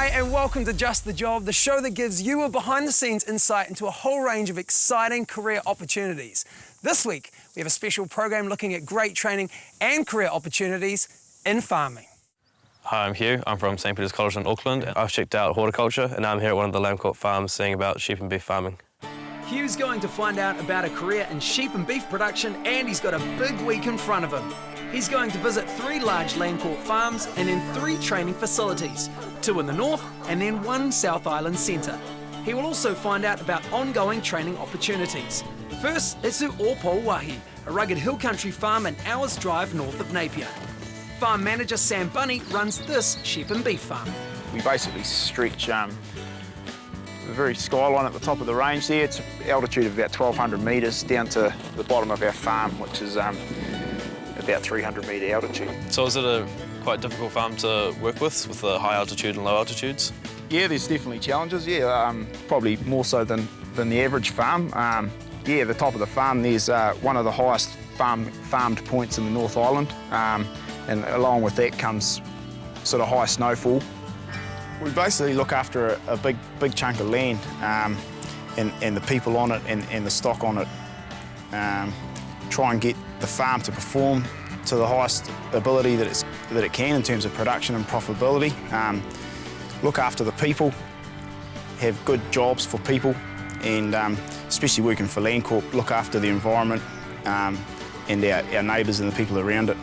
Hi and welcome to Just the Job, the show that gives you a behind-the-scenes insight into a whole range of exciting career opportunities. This week, we have a special program looking at great training and career opportunities in farming. Hi, I'm Hugh. I'm from St Peter's College in Auckland. I've checked out horticulture and I'm here at one of the lamb court farms seeing about sheep and beef farming. Hugh's going to find out about a career in sheep and beef production, and he's got a big week in front of him. He's going to visit 3 large lamb court farms and then 3 training facilities, 2 in the north and then 1 South Island centre. He will also find out about ongoing training opportunities. First, it's to Otiwhiti, a rugged hill country farm an hour's drive north of Napier. Farm manager Sam Bunny runs this sheep and beef farm. We basically stretch the very skyline at the top of the range there. It's altitude of about 1,200 metres down to the bottom of our farm, which is about 300 metre altitude. So is it a quite difficult farm to work with the high altitude and low altitudes? Yeah, there's definitely challenges, probably more so than the average farm. The top of the farm, there's one of the highest farmed points in the North Island, and along with that comes sort of high snowfall. We basically look after a big chunk of land and the people on it and the stock on it. Try and get the farm to perform to the highest ability that it can in terms of production and profitability. Look after the people, have good jobs for people, and especially working for Landcorp, look after the environment and our neighbours and the people around it.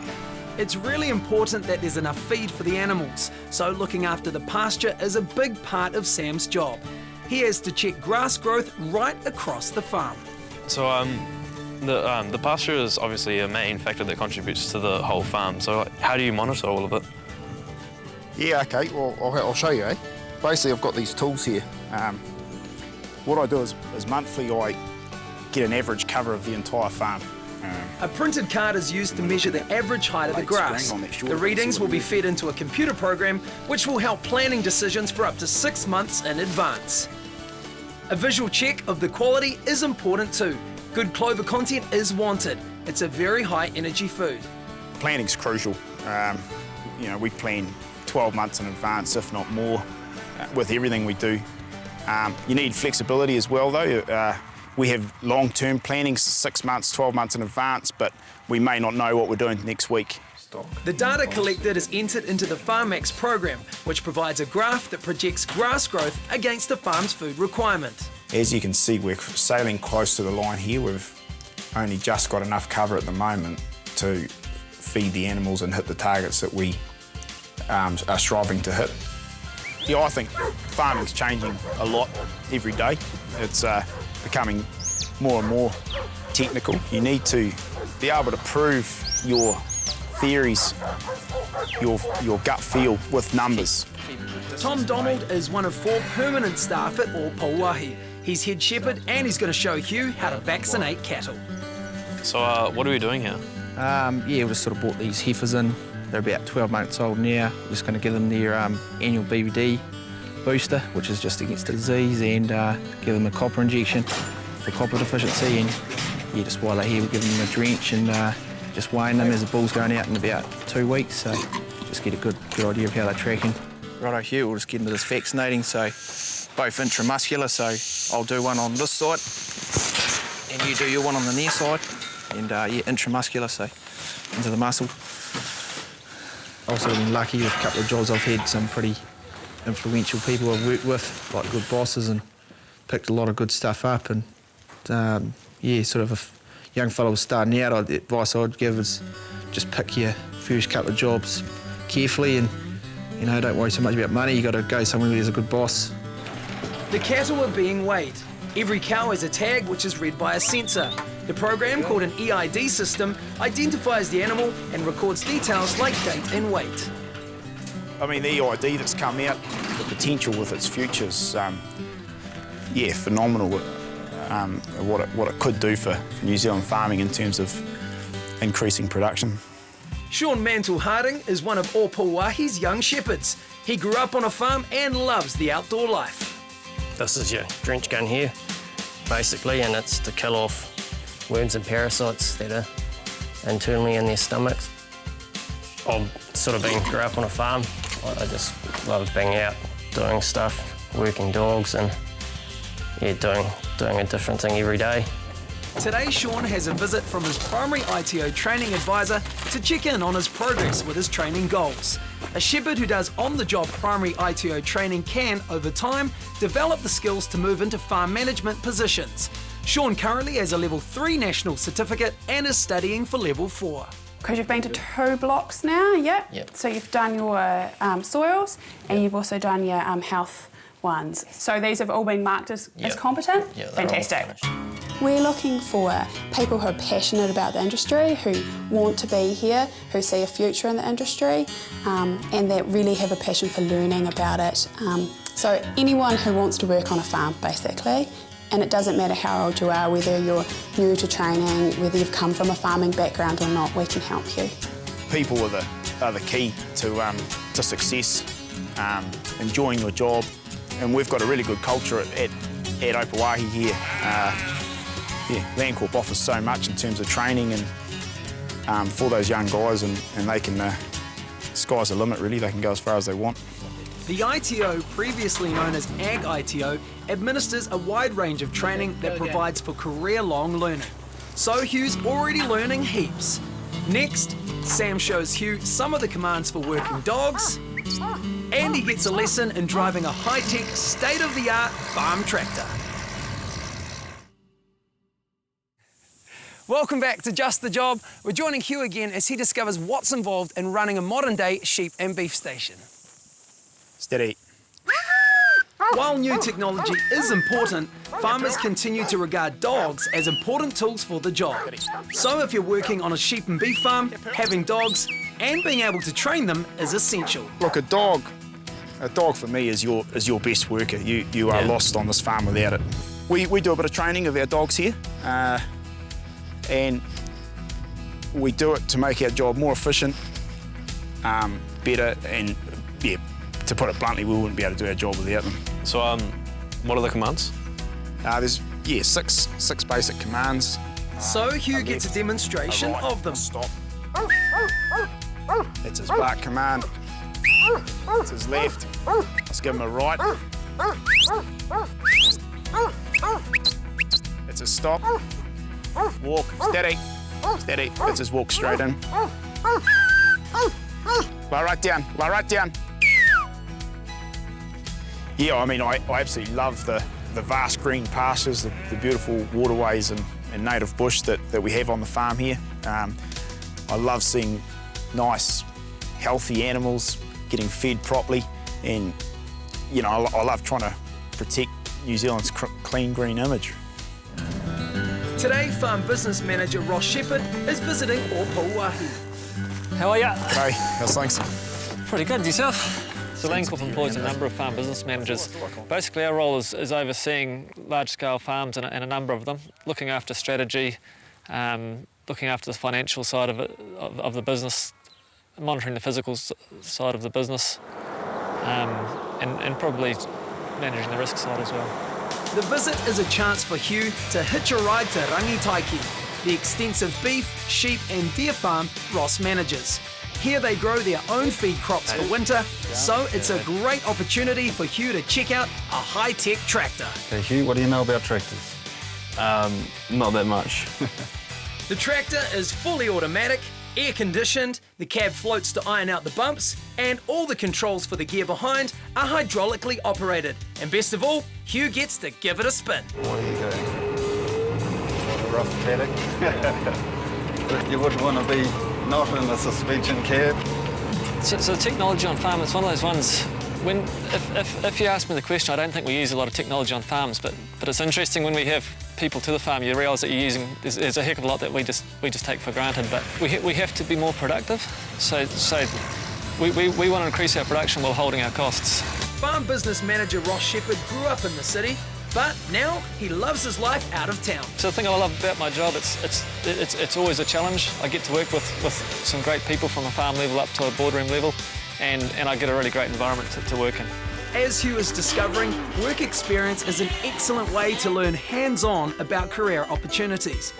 It's really important that there's enough feed for the animals, so looking after the pasture is a big part of Sam's job. He has to check grass growth right across the farm. So the pasture is obviously a main factor that contributes to the whole farm, so how do you monitor all of it? Yeah, okay, well, I'll show you, Basically, I've got these tools here. What I do is monthly I get an average cover of the entire farm. A printed card is used to measure the average height of the grass. The readings will be fed into a computer program which will help planning decisions for up to 6 months in advance. A visual check of the quality is important too. Good clover content is wanted. It's a very high energy food. Planning's crucial. We plan 12 months in advance, if not more, with everything we do. You need flexibility as well though. We have long-term planning, 6 months, 12 months in advance, but we may not know what we're doing next week. The data collected is entered into the FarmX program, which provides a graph that projects grass growth against the farm's food requirement. As you can see, we're sailing close to the line here. We've only just got enough cover at the moment to feed the animals and hit the targets that we are striving to hit. Yeah, I think farming's changing a lot every day. It's becoming more and more technical. You need to be able to prove your theories, your gut feel with numbers. Tom Donald is one of 4 permanent staff at Otiwhiti. He's head shepherd and he's going to show Hugh how to vaccinate cattle. So what are we doing here? We just sort of brought these heifers in. They're about 12 months old now. We're just going to give them their annual BVD booster, which is just against the disease, and give them a copper injection for copper deficiency. And just while they're here, we're giving them a drench and just weighing them as the bull's going out in about 2 weeks. So just get a good idea of how they're tracking. Righto, Hugh, we'll just get into this vaccinating. So both intramuscular, so I'll do one on this side and you do your one on the near side. And intramuscular, so into the muscle. I've sort of been lucky with a couple of jobs. I've had some pretty influential people I've worked with, like good bosses, and picked a lot of good stuff up. And sort of if a young fellow was starting out, the advice I'd give is just pick your first couple of jobs carefully, and don't worry so much about money. You got to go somewhere where there's a good boss. The cattle are being weighed. Every cow has a tag which is read by a sensor. The program, called an EID system, identifies the animal and records details like date and weight. I mean, the EID that's come out, the potential with its futures, phenomenal. What it could do for New Zealand farming in terms of increasing production. Sean Mantle-Harding is one of Otiwhiti's young shepherds. He grew up on a farm and loves the outdoor life. This is your drench gun here, basically, and it's to kill off worms and parasites that are internally in their stomachs. I've grew up on a farm. I just love being out doing stuff, working dogs, and yeah, doing a different thing every day. Today, Sean has a visit from his primary ITO training advisor to check in on his progress with his training goals. A shepherd who does on-the-job primary ITO training can, over time, develop the skills to move into farm management positions. Sean currently has a Level 3 national certificate and is studying for Level 4. Because you've been to 2 blocks now, Yep. So you've done your soils and you've also done your health ones. So these have all been marked as competent? Yeah, they're all fantastic. finished. We're looking for people who are passionate about the industry, who want to be here, who see a future in the industry, and that really have a passion for learning about it. So anyone who wants to work on a farm, basically, and it doesn't matter how old you are, whether you're new to training, whether you've come from a farming background or not, we can help you. People are the key to success, enjoying your job, and we've got a really good culture at Otiwhiti here. Landcorp offers so much in terms of training and for those young guys, and they can, sky's the limit really, they can go as far as they want. The ITO, previously known as Ag ITO, administers a wide range of training that provides for career-long learning. So Hugh's already learning heaps. Next, Sam shows Hugh some of the commands for working dogs, and he gets a lesson in driving a high-tech, state-of-the-art farm tractor. Welcome back to Just the Job. We're joining Hugh again as he discovers what's involved in running a modern-day sheep and beef station. Steady. While new technology is important, farmers continue to regard dogs as important tools for the job. So if you're working on a sheep and beef farm, having dogs and being able to train them is essential. Look, a dog for me is your best worker. You are lost on this farm without it. We do a bit of training of our dogs here, and we do it to make our job more efficient, better, and to put it bluntly, we wouldn't be able to do our job without them. So, what are the commands? There's six basic commands. So Hugh gets a demonstration of them. Stop. It's his bark command. It's his left. Let's give him a right. It's his stop. Walk. Steady. Steady. It's his walk straight in. Lie right down. Lie right down. Yeah, I mean, I absolutely love the vast green pastures, the beautiful waterways and native bush that we have on the farm here. I love seeing nice, healthy animals getting fed properly, and you know, I love trying to protect New Zealand's clean green image. Today, Farm Business Manager Ross Shepherd is visiting Otiwhiti. How are you? Hey, how's things? Pretty good, yourself? So Landcorp employs a number of farm business managers. Basically our role is overseeing large-scale farms and a number of them, looking after strategy, looking after the financial side of the business, monitoring the physical side of the business, and probably managing the risk side as well. The visit is a chance for Hugh to hitch a ride to Taratahi, the extensive beef, sheep and deer farm Ross manages. Here they grow their own feed crops for winter, so it's a great opportunity for Hugh to check out a high-tech tractor. Hey Hugh, what do you know about tractors? Not that much. The tractor is fully automatic, air-conditioned, the cab floats to iron out the bumps, and all the controls for the gear behind are hydraulically operated. And best of all, Hugh gets to give it a spin. What are you doing? What a rough paddock. You wouldn't want to be not in a suspension cab. So the technology on farm, it's one of those ones, if you ask me the question, I don't think we use a lot of technology on farms, but it's interesting when we have people to the farm, you realise that you're using, there's a heck of a lot that we just take for granted, but we have to be more productive, so we want to increase our production while holding our costs. Farm Business Manager Ross Shepherd grew up in the city, but now he loves his life out of town. So the thing I love about my job, it's always a challenge. I get to work with some great people from a farm level up to a boardroom level, and I get a really great environment to work in. As Hugh is discovering, work experience is an excellent way to learn hands-on about career opportunities.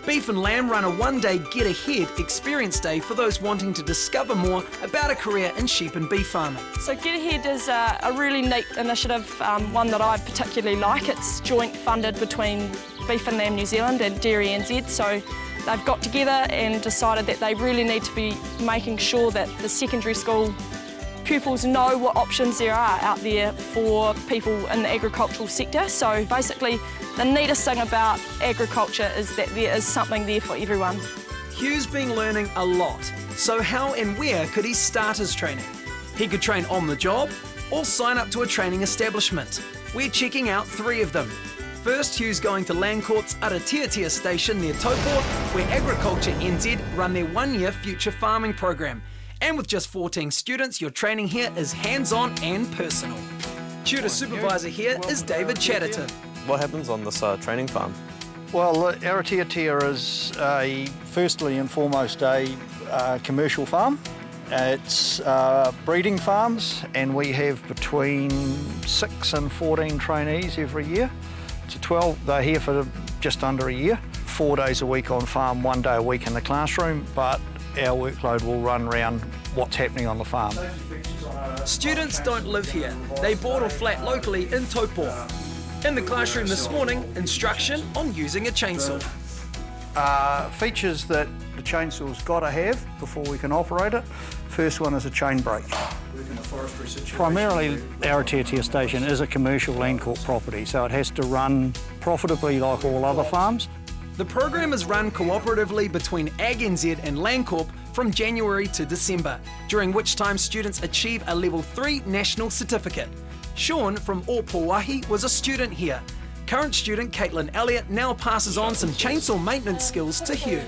Beef and Lamb run a one-day Get Ahead experience day for those wanting to discover more about a career in sheep and beef farming. So Get Ahead is a really neat initiative, one that I particularly like. It's joint funded between Beef and Lamb New Zealand and Dairy NZ, so they've got together and decided that they really need to be making sure that the secondary school pupils know what options there are out there for people in the agricultural sector. So basically, the neatest thing about agriculture is that there is something there for everyone. Hugh's been learning a lot, so how and where could he start his training? He could train on the job or sign up to a training establishment. We're checking out 3 of them. First, Hugh's going to Landcourt's Taratahi station near Taupo, where Agriculture NZ run their 1-year future farming program. And with just 14 students, your training here is hands-on and personal. Tutor supervisor here is David Chatterton. What happens on this training farm? Well, Taratahi is firstly and foremost a commercial farm. It's breeding farms, and we have between 6 and 14 trainees every year. So 12, they're here for just under a year. 4 days a week on farm, 1 day a week in the classroom, but our workload will run around what's happening on the farm. Students don't live here. They board or flat locally in Taupo. In the classroom this morning, instruction on using a chainsaw. Features that the chainsaw's got to have before we can operate it. First one is a chain brake. Primarily, our Taratahi station is a commercial land court property, so it has to run profitably like all other farms. The program is run cooperatively between Ag NZ and Landcorp from January to December, during which time students achieve a Level 3 national certificate. Sean from Otiwhiti was a student here. Current student Caitlin Elliott now passes on some chainsaw maintenance skills to Hugh.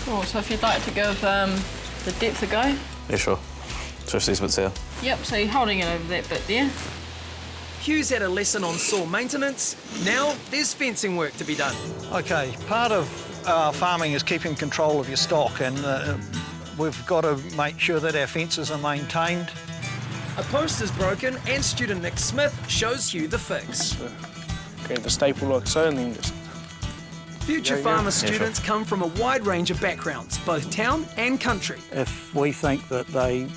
Cool, so if you'd like to give the depth a go. Yeah, sure. Just these bits here. Yep, so you're holding it over that bit there. Hugh's had a lesson on saw maintenance. Now there's fencing work to be done. Okay, part of farming is keeping control of your stock, and we've got to make sure that our fences are maintained. A post is broken and student Nick Smith shows Hugh the fix. Get the staple like so, and then just... Future farmer students come from a wide range of backgrounds, both town and country. If we think that they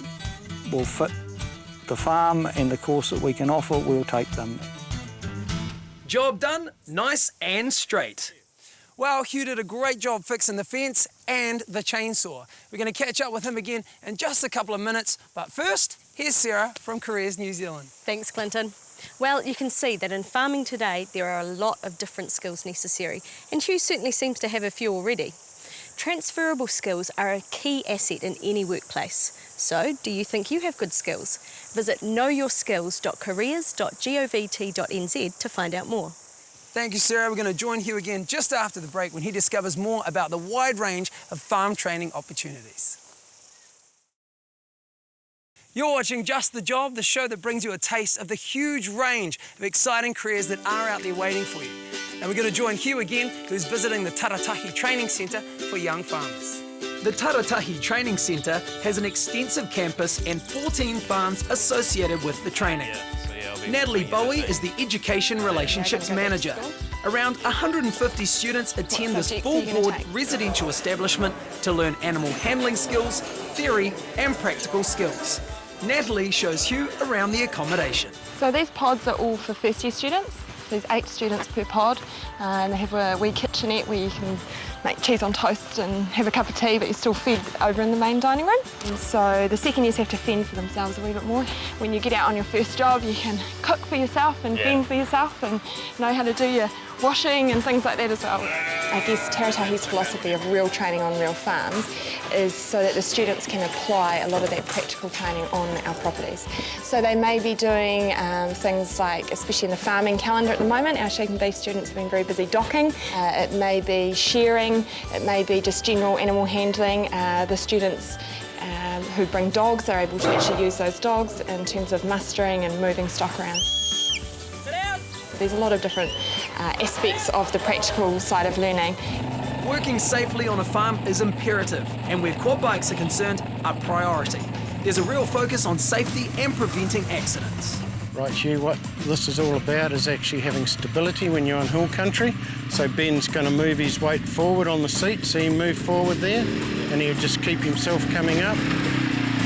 will fit the farm and the course that we can offer, we'll take them. Job done, nice and straight. Well, Hugh did a great job fixing the fence and the chainsaw. We're going to catch up with him again in just a couple of minutes, but first, here's Sarah from Careers New Zealand. Thanks, Clinton. Well, you can see that in farming today, there are a lot of different skills necessary, and Hugh certainly seems to have a few already. Transferable skills are a key asset in any workplace. So, do you think you have good skills? Visit knowyourskills.careers.govt.nz to find out more. Thank you, Sarah. We're going to join Hugh again just after the break when he discovers more about the wide range of farm training opportunities. You're watching Just the Job, the show that brings you a taste of the huge range of exciting careers that are out there waiting for you. And we're going to join Hugh again, who's visiting the Taratahi Training Centre for young farmers. The Taratahi Training Centre has an extensive campus and 14 farms associated with the training. Natalie Bowie is the Education Relationships Manager. Around 150 students attend this full-board residential establishment to learn animal handling skills, theory and practical skills. Natalie shows Hugh around the accommodation. So these pods are all for first-year students. There's 8 students per pod, and they have a wee kitchenette where you can make cheese on toast and have a cup of tea, but you're still fed over in the main dining room. And so the second years have to fend for themselves a wee bit more. When you get out on your first job, you can cook for yourself and fend for yourself and know how to do your washing and things like that as well. I guess Taratahi's philosophy of real training on real farms is so that the students can apply a lot of that practical training on our properties. So they may be doing things like, especially in the farming calendar at the moment, our sheep and beef students have been very busy docking. It may be shearing, it may be just general animal handling. The students who bring dogs are able to actually use those dogs in terms of mustering and moving stock around. There's a lot of different aspects of the practical side of learning. Working safely on a farm is imperative, and where quad bikes are concerned, a priority. There's a real focus on safety and preventing accidents. Right, Hugh, what this is all about is actually having stability when you're on hill country. So Ben's going to move his weight forward on the seat, see him move forward there, and he'll just keep himself coming up.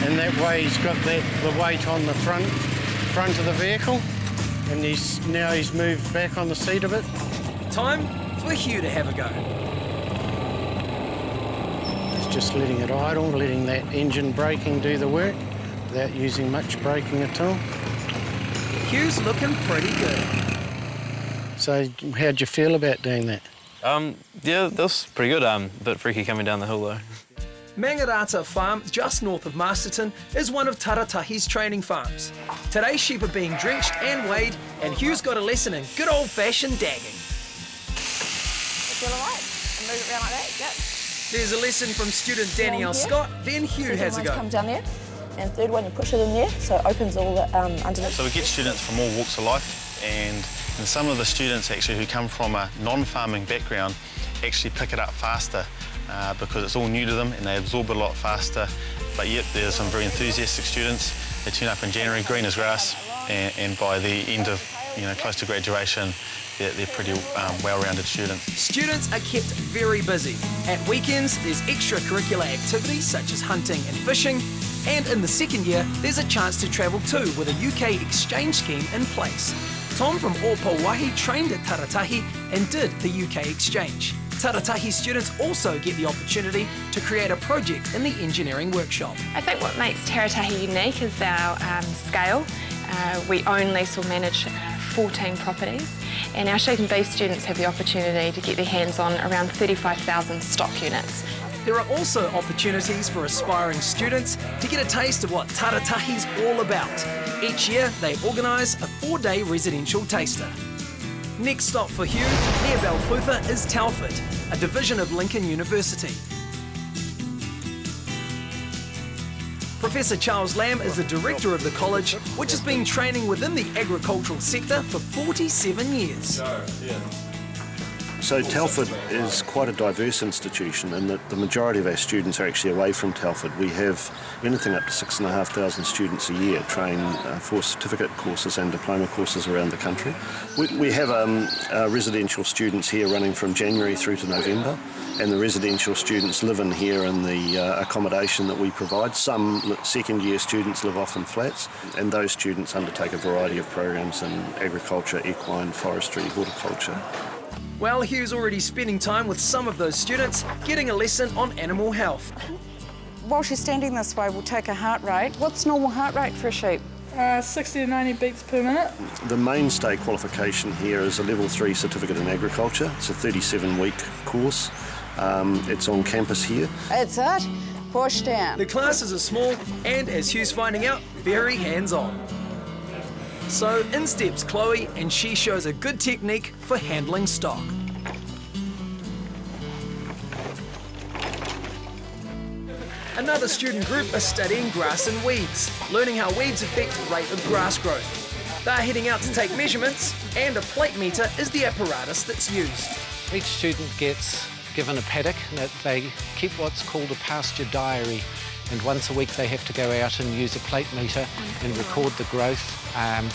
And that way he's got the weight on the front of the vehicle, and now he's moved back on the seat a bit. Time for Hugh to have a go. He's just letting it idle, letting that engine braking do the work without using much braking at all. Hugh's looking pretty good. So how'd you feel about doing that? Yeah, that was pretty good. A bit freaky coming down the hill though. Mangarata Farm, just north of Masterton, is one of Taratahi's training farms. Today sheep are being drenched and weighed, and Hugh's got a lesson in good old-fashioned dagging. Feel all right? And move it around like that, yep. There's a lesson from student Danielle Scott, then Hugh has a go. Come down there, and third one you push it in there, so it opens all the underneath. So we get students from all walks of life, and some of the students actually who come from a non-farming background actually pick it up faster because it's all new to them and they absorb it a lot faster. But yet there's some very enthusiastic students. They turn up in January, green as grass, and by the end of close to graduation, they're pretty well-rounded students. Students are kept very busy. At weekends, there's extracurricular activities such as hunting and fishing, and in the second year, there's a chance to travel too with a UK exchange scheme in place. Tom from Otiwhiti trained at Taratahi and did the UK exchange. Taratahi students also get the opportunity to create a project in the engineering workshop. I think what makes Taratahi unique is our scale. We own, lease or manage 14 properties, and our sheep and beef students have the opportunity to get their hands on around 35,000 stock units. There are also opportunities for aspiring students to get a taste of what Taratahi's all about. Each year, they organise a 4-day residential taster. Next stop for Hugh, near Balclutha, is Telford, a division of Lincoln University. Professor Charles Lamb is the director of the college, which has been training within the agricultural sector for 47 years. So Telford is quite a diverse institution in that the majority of our students are actually away from Telford. We have anything up to 6,500 students a year train for certificate courses and diploma courses around the country. We have residential students here running from January through to November, and the residential students live in here in the accommodation that we provide. Some second year students live off in flats, and those students undertake a variety of programs in agriculture, equine, forestry, horticulture. Well, Hugh's already spending time with some of those students, getting a lesson on animal health. While she's standing this way, we'll take a heart rate. What's normal heart rate for a sheep? 60 to 90 beats per minute. The mainstay qualification here is a Level 3 Certificate in Agriculture. It's a 37-week course. It's on campus here. That's it. Push down. The classes are small and, as Hugh's finding out, very hands-on. So in steps Chloe, and she shows a good technique for handling stock. Another student group are studying grass and weeds, learning how weeds affect the rate of grass growth. They're heading out to take measurements, and a plate meter is the apparatus that's used. Each student gets given a paddock, and they keep what's called a pasture diary. And once a week they have to go out and use a plate meter and record the growth.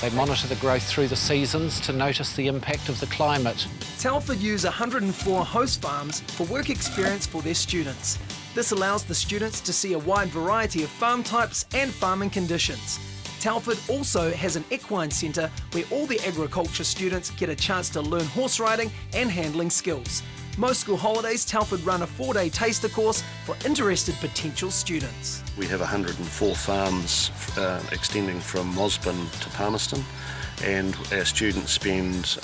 They monitor the growth through the seasons to notice the impact of the climate. Telford use 104 host farms for work experience for their students. This allows the students to see a wide variety of farm types and farming conditions. Telford also has an equine centre where all the agriculture students get a chance to learn horse riding and handling skills. Most school holidays, Telford run a 4-day taster course for interested potential students. We have 104 farms extending from Mosburn to Palmerston, and our students spend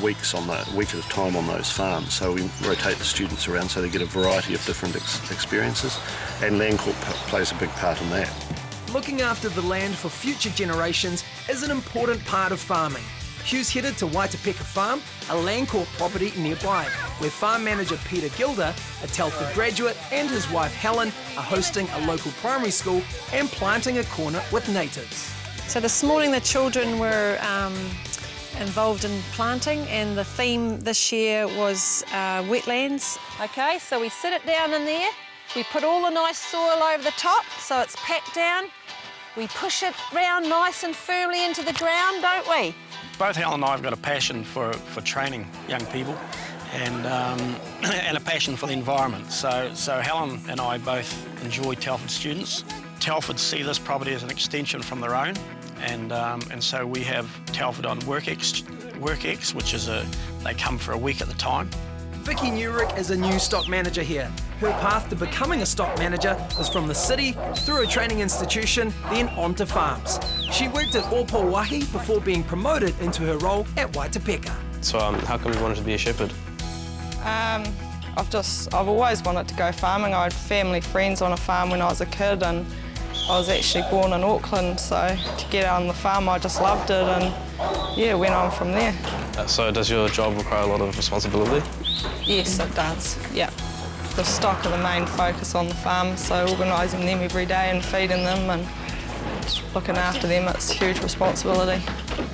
weeks at a time on those farms. So we rotate the students around so they get a variety of different experiences, and Landcorp plays a big part in that. Looking after the land for future generations is an important part of farming. Hugh's headed to Waitapeka Farm, a Landcorp property nearby, where farm manager Peter Gilder, a Telford graduate, and his wife Helen are hosting a local primary school and planting a corner with natives. So this morning the children were involved in planting, and the theme this year was wetlands. Okay, so we sit it down in there, we put all the nice soil over the top so it's packed down, We push it round nice and firmly into the ground, don't we? Both Helen and I have got a passion for training young people and a passion for the environment. So Helen and I both enjoy Telford students. Telford see this property as an extension from their own, and so we have Telford on WorkX, which is they come for a week at the time. Vicky Newrick is a new stock manager here. Her path to becoming a stock manager was from the city, through a training institution, then onto farms. She worked at Otiwhiti before being promoted into her role at Waitapeka. So how come you wanted to be a shepherd? I've always wanted to go farming. I had family friends on a farm when I was a kid, and I was actually born in Auckland, so to get out on the farm I just loved it, and yeah, went on from there. So does your job require a lot of responsibility? Yes, it does, yeah. The stock are the main focus on the farm, so organising them every day and feeding them and looking after them, it's a huge responsibility.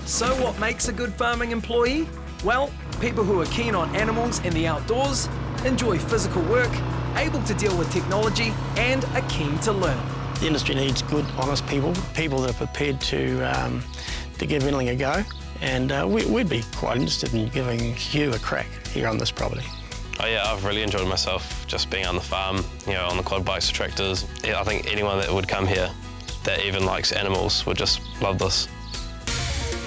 So what makes a good farming employee? Well, people who are keen on animals and the outdoors, enjoy physical work, able to deal with technology, and are keen to learn. The industry needs good, honest people that are prepared to give anything a go, and we'd be quite interested in giving you a crack here on this property. Oh yeah, I've really enjoyed myself just being on the farm, you know, on the quad bikes, the tractors. I think anyone that would come here that even likes animals would just love this.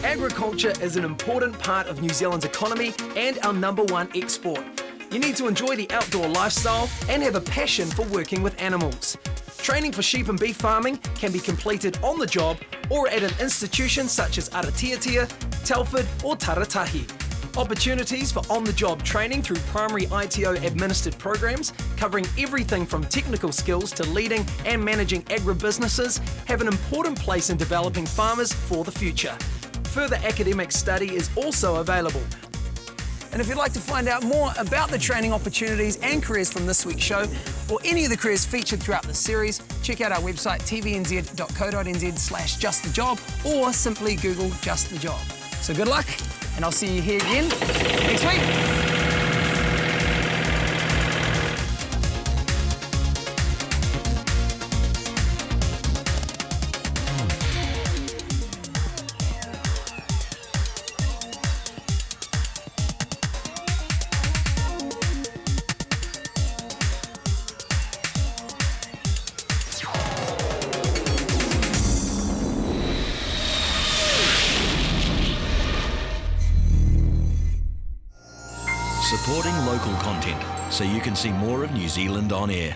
Agriculture is an important part of New Zealand's economy and our #1 export. You need to enjoy the outdoor lifestyle and have a passion for working with animals. Training for sheep and beef farming can be completed on the job or at an institution such as Otiwhiti, Telford or Taratahi. Opportunities for on-the-job training through primary ITO-administered programs covering everything from technical skills to leading and managing agribusinesses have an important place in developing farmers for the future. Further academic study is also available. And if you'd like to find out more about the training opportunities and careers from this week's show, or any of the careers featured throughout the series, check out our website tvnz.co.nz/justthejob, or simply Google Just the Job. So good luck, and I'll see you here again next week. Supporting local content so you can see more of New Zealand on air.